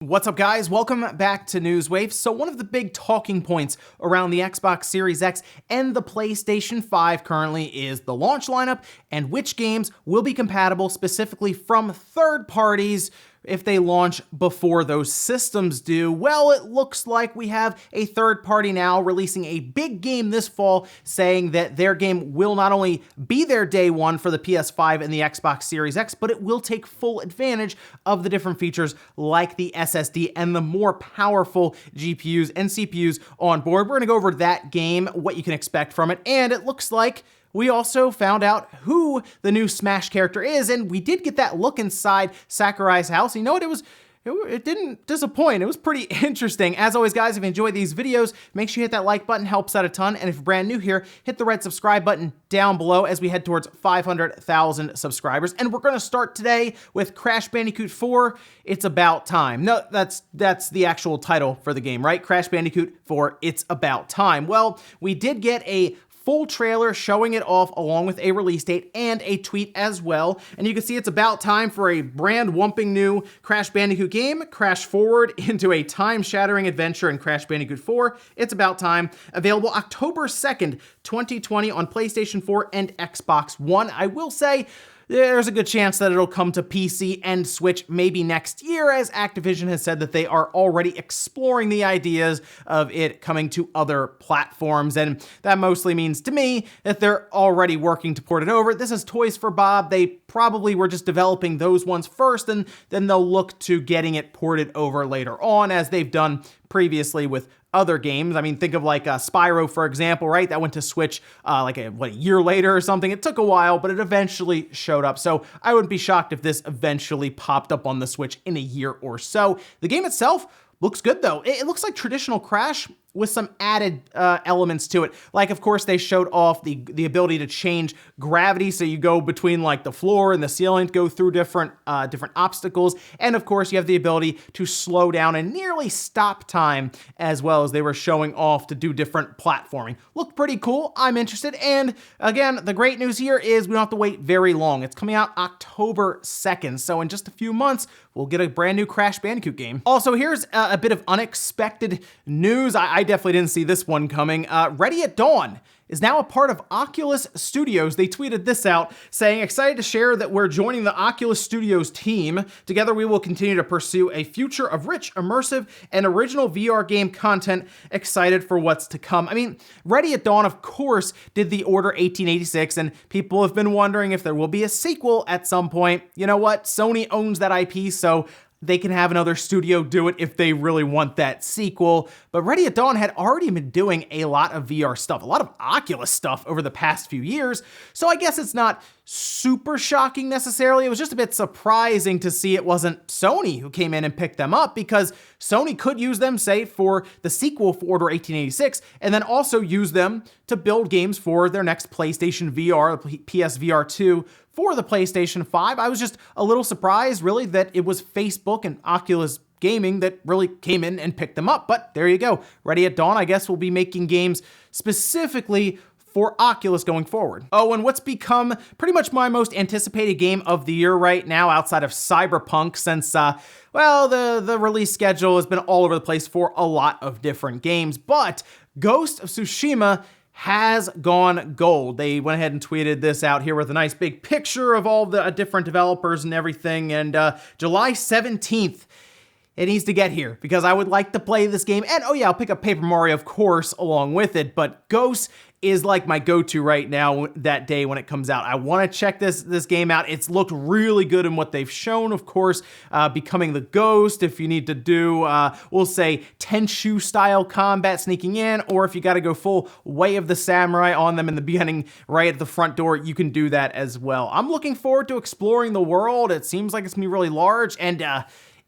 What's up, guys? Welcome back to Newswave. So one of the big talking points around the Xbox Series X and the PlayStation 5 currently is the launch lineup and which games will be compatible specifically from third parties if they launch before those systems do. Well, it looks like we have a third party now releasing a big game this fall, saying that their game will not only be their day one for the PS5 and the Xbox Series X, but it will take full advantage of the different features like the SSD and the more powerful GPUs and CPUs on board. We're gonna go over that game, what you can expect from it, and it looks like we also found out who the new Smash character is, and we did get that look inside Sakurai's house. You know what? It didn't disappoint. It was pretty interesting. As always, guys, if you enjoy these videos, make sure you hit that like button, helps out a ton. And if you're brand new here, hit the red subscribe button down below as we head towards 500,000 subscribers. And we're gonna start today with Crash Bandicoot 4, It's About Time. No, that's the actual title for the game, right? Crash Bandicoot 4, It's About Time. Well, we did get a full trailer showing it off along with a release date and a tweet as well. And you can see it's about time for a brand whumping new Crash Bandicoot game. Crash forward into a time-shattering adventure in Crash Bandicoot 4. It's About Time. Available October 2nd, 2020 on PlayStation 4 and Xbox One. I will say, there's a good chance that it'll come to PC and Switch maybe next year, as Activision has said that they are already exploring the ideas of it coming to other platforms. And that mostly means to me that they're already working to port it over. This is Toys for Bob. They probably were just developing those ones first, and then they'll look to getting it ported over later on, as they've done previously with other games. I mean, think of like Spyro, for example, right? That went to Switch like a year later or something. It took a while, but it eventually showed up. So I wouldn't be shocked if this eventually popped up on the Switch in a year or so. The game itself looks good, though. It looks like traditional Crash with some added elements to it. Like, of course, they showed off the ability to change gravity, so you go between like the floor and the ceiling, go through different obstacles, and of course you have the ability to slow down and nearly stop time, as well as they were showing off to do different platforming. Looked pretty cool. I'm interested, and again, the great news here is we don't have to wait very long. It's coming out October 2nd, so in just a few months, we'll get a brand new Crash Bandicoot game. Also, here's a bit of unexpected news. I definitely didn't see this one coming. Ready at Dawn is now a part of Oculus Studios. They tweeted this out saying, "Excited to share that we're joining the Oculus Studios team. Together we will continue to pursue a future of rich, immersive, and original VR game content. Excited for what's to come." I mean, Ready at Dawn, of course, did the Order 1886, and people have been wondering if there will be a sequel at some point. You know what? Sony owns that IP, so they can have another studio do it if they really want that sequel. But Ready at Dawn had already been doing a lot of VR stuff, a lot of Oculus stuff over the past few years. So I guess it's not super shocking necessarily. It was just a bit surprising to see it wasn't Sony who came in and picked them up, because Sony could use them, say, for the sequel for Order 1886, and then also use them to build games for their next PlayStation VR, PSVR 2, for the PlayStation 5. I was just a little surprised, really, that it was Facebook and Oculus Gaming that really came in and picked them up. But there you go. Ready at Dawn, I guess, will be making games specifically for Oculus going forward. Oh, and what's become pretty much my most anticipated game of the year right now, outside of Cyberpunk, since, well, the release schedule has been all over the place for a lot of different games, but Ghost of Tsushima has gone gold. They went ahead and tweeted this out here with a nice big picture of all the different developers and everything, and July 17th, it needs to get here, because I would like to play this game, and oh yeah, I'll pick up Paper Mario, of course, along with it, but Ghost is like my go-to right now that day when it comes out. I want to check this game out. It's looked really good in what they've shown, of course, becoming the Ghost, if you need to do, we'll say, Tenchu-style combat sneaking in, or if you got to go full Way of the Samurai on them in the beginning, right at the front door, you can do that as well. I'm looking forward to exploring the world. It seems like it's going to be really large, and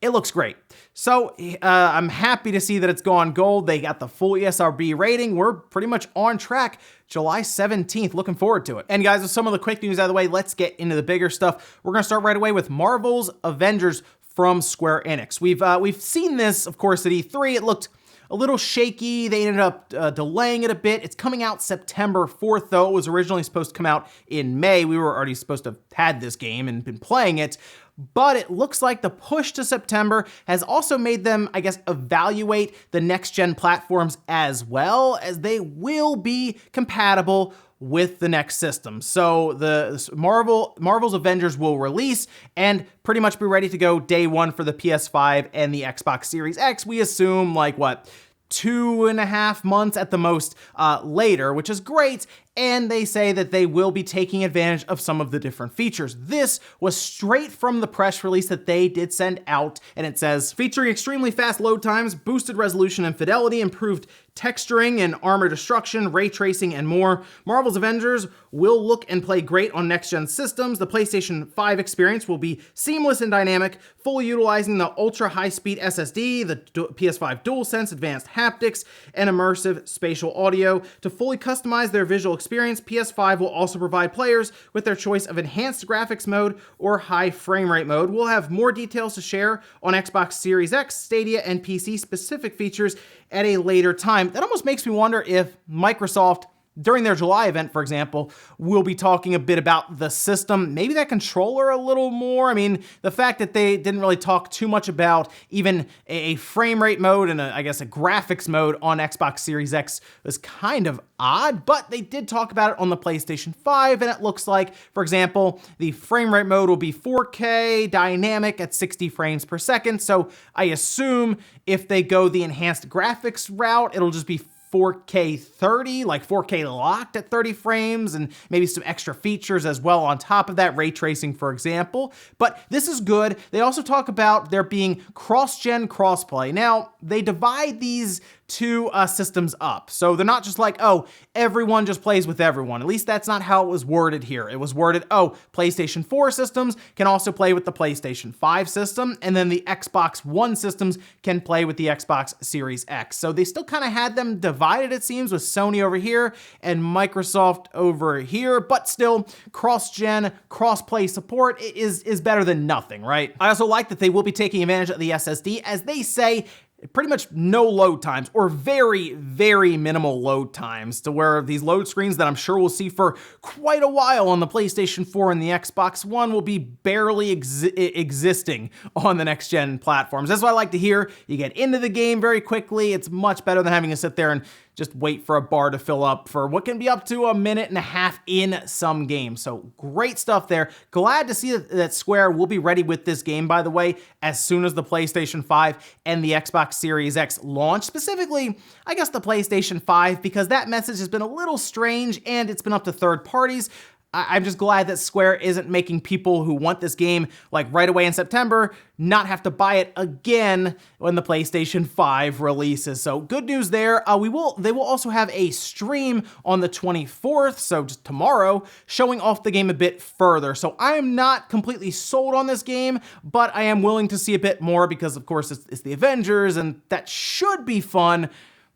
it looks great. So I'm happy to see that it's gone gold. They got the full ESRB rating. We're pretty much on track. July 17th, looking forward to it. And guys, with some of the quick news out of the way, let's get into the bigger stuff. We're gonna start right away with Marvel's Avengers from Square Enix. We've seen this, of course, at E3. It looked a little shaky. They ended up delaying it a bit. It's coming out September 4th, though. It was originally supposed to come out in May. We were already supposed to have had this game and been playing it. But it looks like the push to September has also made them, I guess, evaluate the next-gen platforms as well, as they will be compatible with the next system. So the Marvel's Avengers will release and pretty much be ready to go day one for the PS5 and the Xbox Series X. We assume, like, what, 2.5 months at the most later, which is great. And they say that they will be taking advantage of some of the different features. This was straight from the press release that they did send out, and it says, featuring extremely fast load times, boosted resolution and fidelity, improved texturing and armor destruction, ray tracing, and more. Marvel's Avengers will look and play great on next-gen systems. The PlayStation 5 experience will be seamless and dynamic, fully utilizing the ultra-high-speed SSD, the PS5 DualSense, advanced haptics, and immersive spatial audio. To fully customize their visual experience, PS5 will also provide players with their choice of enhanced graphics mode or high frame rate mode. We'll have more details to share on Xbox Series X, Stadia, and PC specific features at a later time. That almost makes me wonder if Microsoft, during their July event, for example, will be talking a bit about the system, maybe that controller a little more. I mean, the fact that they didn't really talk too much about even a frame rate mode and I guess a graphics mode on Xbox Series X was kind of odd, but they did talk about it on the PlayStation 5, and it looks like, for example, the frame rate mode will be 4K dynamic at 60 frames per second. So I assume if they go the enhanced graphics route, it'll just be 4K 30, like 4K locked at 30 frames, and maybe some extra features as well on top of that, ray tracing, for example. But this is good. They also talk about there being cross-gen crossplay. Now, they divide these two systems up. So they're not just like, oh, everyone just plays with everyone. At least that's not how it was worded here. It was worded, oh, PlayStation 4 systems can also play with the PlayStation 5 system, and then the Xbox One systems can play with the Xbox Series X. So they still kind of had them divided, it seems, with Sony over here and Microsoft over here, but still cross-gen, cross-play support is better than nothing, right? I also like that they will be taking advantage of the SSD, as they say, pretty much no load times, or very, very minimal load times, to where these load screens that I'm sure we'll see for quite a while on the PlayStation 4 and the Xbox One will be barely existing on the next-gen platforms. That's what I like to hear. You get into the game very quickly. It's much better than having to sit there and just wait for a bar to fill up for what can be up to 1.5 minutes in some games. So great stuff there. Glad to see that Square will be ready with this game, by the way, as soon as the PlayStation 5 and the Xbox Series X launch. Specifically, I guess the PlayStation 5, because that message has been a little strange and it's been up to third parties. I'm just glad that Square isn't making people who want this game like right away in September not have to buy it again when the PlayStation 5 releases. So good news there. They will also have a stream on the 24th, so just tomorrow, showing off the game a bit further. So I am not completely sold on this game, but I am willing to see a bit more because, of course, it's the Avengers, and that should be fun.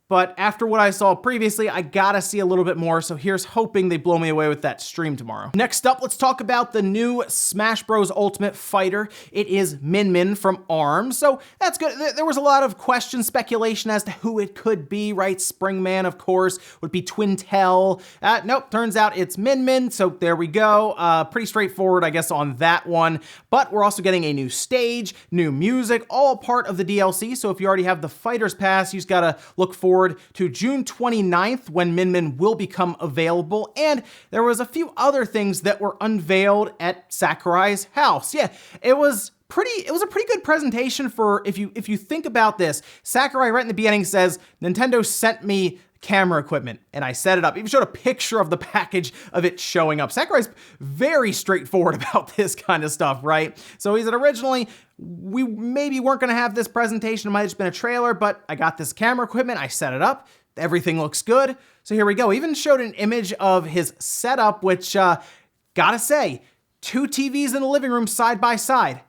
But after what I saw previously, I gotta see a little bit more, so here's hoping they blow me away with that stream tomorrow. Next up, let's talk about the new Smash Bros. Ultimate Fighter. It is Min Min from ARMS, so that's good. There was a lot of question, speculation as to who it could be, right? Springman, of course, would be Twintel. Nope, turns out it's Min Min, so there we go. Pretty straightforward, I guess, on that one. But we're also getting a new stage, new music, all part of the DLC, so if you already have the Fighter's Pass, you just gotta look forward to June 29th when Min Min will become available. And there was a few other things that were unveiled at Sakurai's house. Yeah, it was a pretty good presentation for, if you think about this. Sakurai right in the beginning says, Nintendo sent me camera equipment and I set it up. Even showed a picture of the package of it showing up. Sakurai's very straightforward about this kind of stuff, right? So he said originally, we maybe weren't gonna have this presentation, it might have just been a trailer, but I got this camera equipment, I set it up, everything looks good. So here we go. Even showed an image of his setup, which, gotta say, 2 TVs in the living room side by side.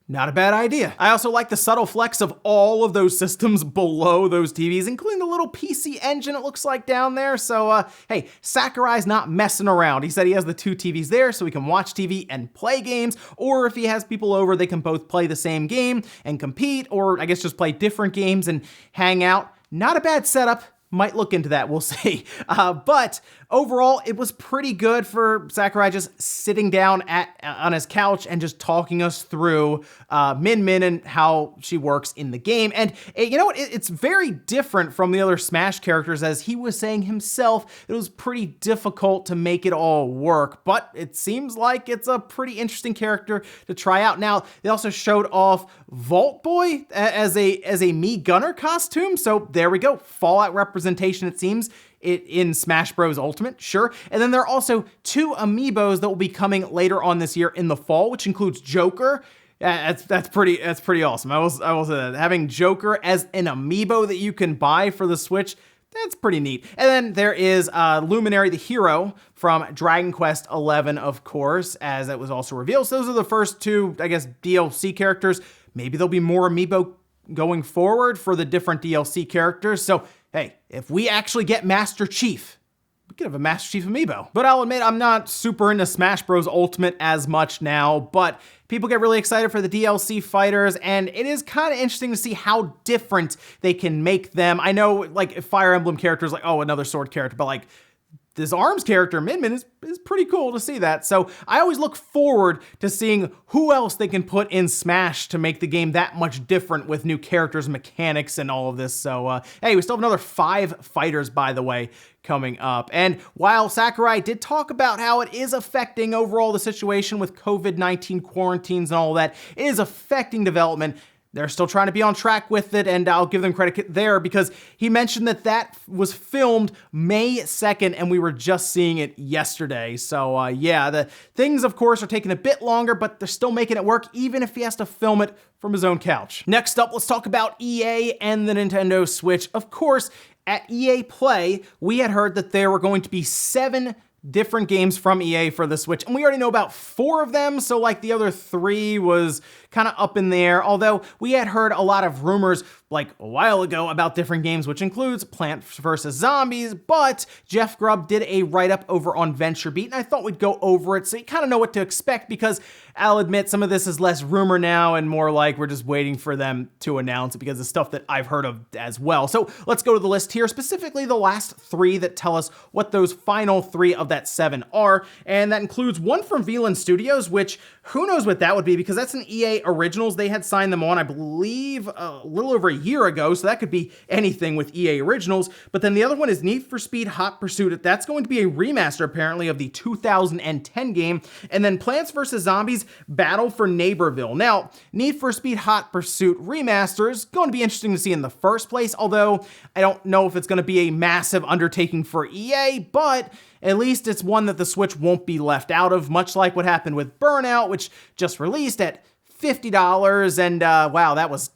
Not a bad idea. I also like the subtle flex of all of those systems below those TVs, including the little PC engine it looks like down there. So, hey, Sakurai's not messing around. He said he has the 2 TVs there so he can watch TV and play games, or if he has people over, they can both play the same game and compete, or I guess just play different games and hang out. not a bad setup. Might look into that, we'll see. But overall, it was pretty good for Sakurai just sitting down on his couch and just talking us through Min Min and how she works in the game. And you know what? It's very different from the other Smash characters, as he was saying himself. It was pretty difficult to make it all work, but it seems like it's a pretty interesting character to try out. Now, they also showed off Vault Boy as a Mii Gunner costume, so there we go. Fallout representation, it seems, in Smash Bros. Ultimate, sure. And then there are also 2 amiibos that will be coming later on this year in the fall, which includes Joker. That's pretty awesome. I will say that. Having Joker as an amiibo that you can buy for the Switch, that's pretty neat. And then there is Luminary the Hero from Dragon Quest XI, of course, as that was also revealed. So those are the first 2, I guess, DLC characters. Maybe there'll be more amiibo going forward for the different DLC characters. So, hey, if we actually get Master Chief, we could have a Master Chief amiibo. But I'll admit, I'm not super into Smash Bros. Ultimate as much now, but people get really excited for the DLC fighters, and it is kind of interesting to see how different they can make them. I know, like, Fire Emblem characters, like, oh, another sword character, but like, this ARMS character, Min Min, is pretty cool to see that. So I always look forward to seeing who else they can put in Smash to make the game that much different with new characters, mechanics, and all of this. So, hey, we still have another 5 fighters, by the way, coming up. And while Sakurai did talk about how it is affecting overall the situation with COVID-19 quarantines and all that, it is affecting development. They're still trying to be on track with it, and I'll give them credit there because he mentioned that was filmed May 2nd, and we were just seeing it yesterday. So, yeah, the things, of course, are taking a bit longer, but they're still making it work, even if he has to film it from his own couch. Next up, let's talk about EA and the Nintendo Switch. Of course, at EA Play, we had heard that there were going to be 7 different games from EA for the Switch, and we already know about 4 of them, so like the other 3 was kind of up in the air, although we had heard a lot of rumors like a while ago about different games, which includes Plants vs. Zombies, but Jeff Grubb did a write-up over on VentureBeat, and I thought we'd go over it so you kind of know what to expect, because I'll admit some of this is less rumor now and more like we're just waiting for them to announce it because it's stuff that I've heard of as well. So let's go to the list here, specifically the last 3 that tell us what those final 3 of that 7 are, and that includes one from VLAN Studios, which who knows what that would be, because that's an EA Originals. They had signed them on, I believe, a little over a year ago, so that could be anything with EA Originals. But then the other one is Need for Speed Hot Pursuit. That's going to be a remaster, apparently, of the 2010 game. And then Plants vs. Zombies Battle for Neighborville. Now, Need for Speed Hot Pursuit Remaster is going to be interesting to see in the first place, although I don't know if it's going to be a massive undertaking for EA, but at least it's one that the Switch won't be left out of, much like what happened with Burnout, which just released at $50, and wow,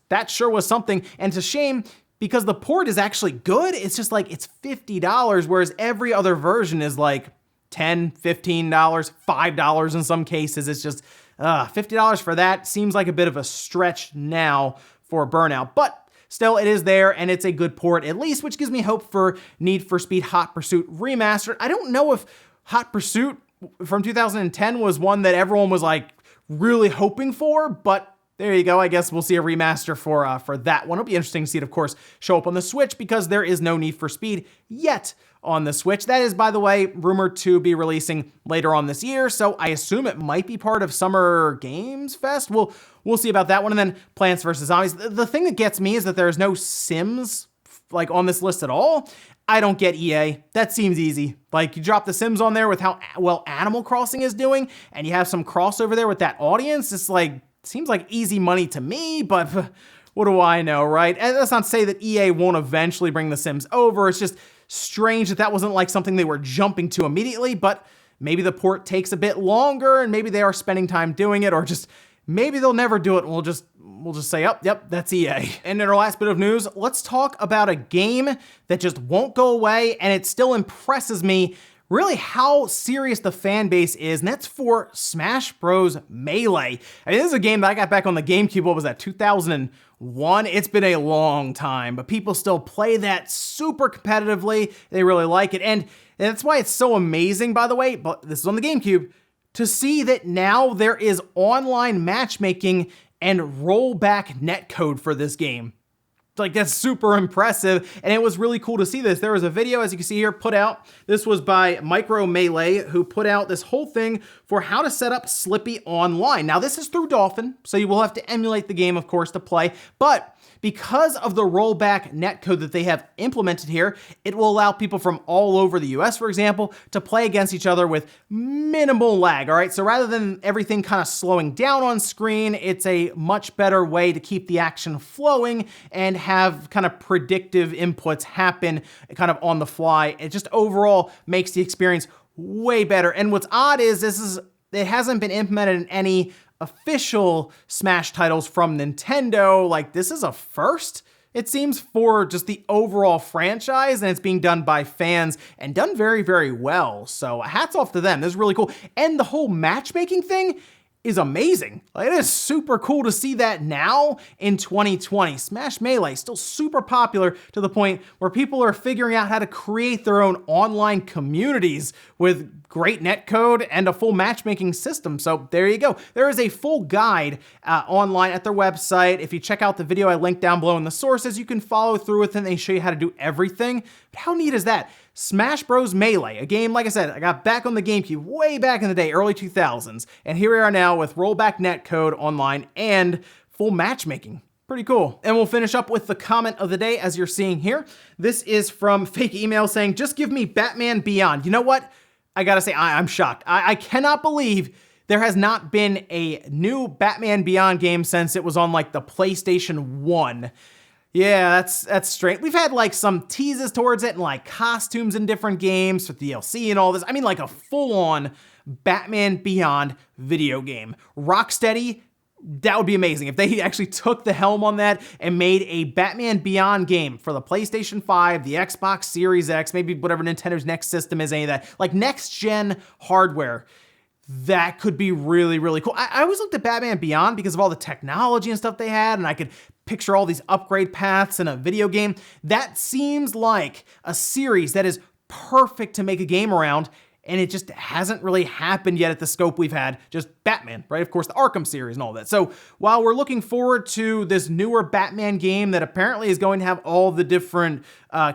that sure was something. And it's a shame because the port is actually good. It's just like it's $50, whereas every other version is like $10, $15, $5 in some cases. It's just $50 for that seems like a bit of a stretch now for Burnout, but still, it is there, and it's a good port at least, which gives me hope for Need for Speed Hot Pursuit Remastered. I don't know if Hot Pursuit from 2010 was one that everyone was like really hoping for, but there you go. I guess we'll see a remaster for that one. It'll be interesting to see it, of course, show up on the Switch because there is no Need for Speed yet on the Switch. That is, by the way, rumored to be releasing later on this year, so I assume it might be part of Summer Games Fest. We'll see about that one. And then Plants vs. Zombies. The thing that gets me is that there's no Sims like on this list at all. I don't get EA. That seems easy. Like, you drop the Sims on there with how well Animal Crossing is doing, and you have some crossover there with that audience. It's like, seems like easy money to me, but what do I know, right? And that's not to say that EA won't eventually bring the Sims over. It's just strange that wasn't like something they were jumping to immediately, but maybe the port takes a bit longer, and maybe they are spending time doing it, or just maybe they'll never do it, and we'll just say, yep, that's EA. And in our last bit of news, let's talk about a game that just won't go away, and it still impresses me really how serious the fan base is, and that's for Smash Bros. Melee. I mean, this is a game that I got back on the GameCube, what was that, 2001? It's been a long time, but people still play that super competitively. They really like it, and that's why it's so amazing, by the way, but this is on the GameCube, to see that now there is online matchmaking and rollback netcode for this game. like, that's super impressive, and it was really cool to see this. There was a video, as you can see here, put out. This was by Micro Melee, who put out this whole thing for how to set up Slippy online. Now, this is through Dolphin, so you will have to emulate the game, of course, to play, but because of the rollback netcode that they have implemented here, it will allow people from all over the US, for example, to play against each other with minimal lag, all right? So rather than everything kind of slowing down on screen, it's a much better way to keep the action flowing and have kind of predictive inputs happen kind of on the fly. It just overall makes the experience way better. And what's odd is it hasn't been implemented in any official Smash titles from Nintendo. Like, this is a first, it seems, for just the overall franchise, and it's being done by fans and done very, very well. So hats off to them. This is really cool. And the whole matchmaking thing is amazing. Like, it is super cool to see that now in 2020. Smash Melee is still super popular to the point where people are figuring out how to create their own online communities with great netcode and a full matchmaking system. So there you go. There is a full guide online at their website. If you check out the video I linked down below in the sources, you can follow through with it and they show you how to do everything. But how neat is that? Smash Bros. Melee, a game, like I said, I got back on the GameCube way back in the day, early 2000s, and here we are now with rollback netcode online and full matchmaking. Pretty cool. And we'll finish up with the comment of the day, as you're seeing here. This is from Fake Email saying, just give me Batman Beyond. You know what? I gotta say, I'm shocked. I cannot believe there has not been a new Batman Beyond game since it was on like the PlayStation 1. Yeah, that's strange. We've had like some teases towards it and like costumes in different games for DLC and all this. I mean, like a full-on Batman Beyond video game. Rocksteady, that would be amazing if they actually took the helm on that and made a Batman Beyond game for the PlayStation 5, the Xbox Series X, maybe whatever Nintendo's next system is, any of that, like next-gen hardware. That could be really, really cool. I always looked at Batman Beyond because of all the technology and stuff they had, and I could picture all these upgrade paths in a video game. That seems like a series that is perfect to make a game around, and it just hasn't really happened yet at the scope we've had, just Batman, right? Of course, the Arkham series and all that. So while we're looking forward to this newer Batman game that apparently is going to have all the different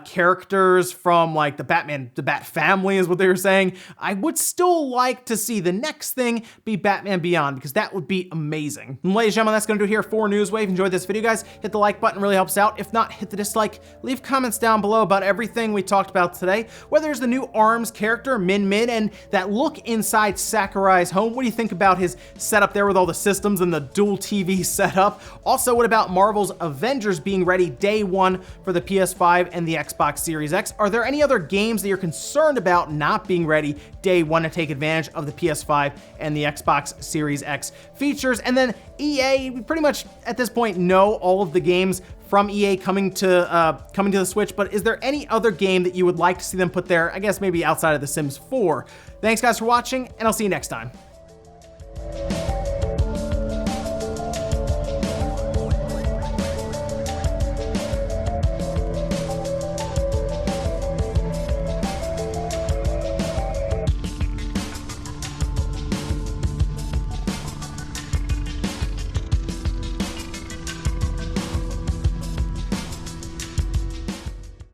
characters from like the Bat family is what they were saying, I would still like to see the next thing be Batman Beyond, because that would be amazing. And ladies and gentlemen, that's gonna do it here for Newswave. Enjoyed this video, guys. Hit the like button, really helps out. If not, hit the dislike. Leave comments down below about everything we talked about today, whether it's the new ARMS character, Min Min, and that look inside Sakurai's home. What do you think about his setup there with all the systems and the dual TV setup? Also, what about Marvel's Avengers being ready day one for the PS5 and the Xbox Series X? Are there any other games that you're concerned about not being ready day one to take advantage of the PS5 and the Xbox Series X features? And then EA, we pretty much at this point know all of the games from EA coming to the Switch, but is there any other game that you would like to see them put there? I guess maybe outside of The Sims 4. Thanks guys for watching, and I'll see you next time.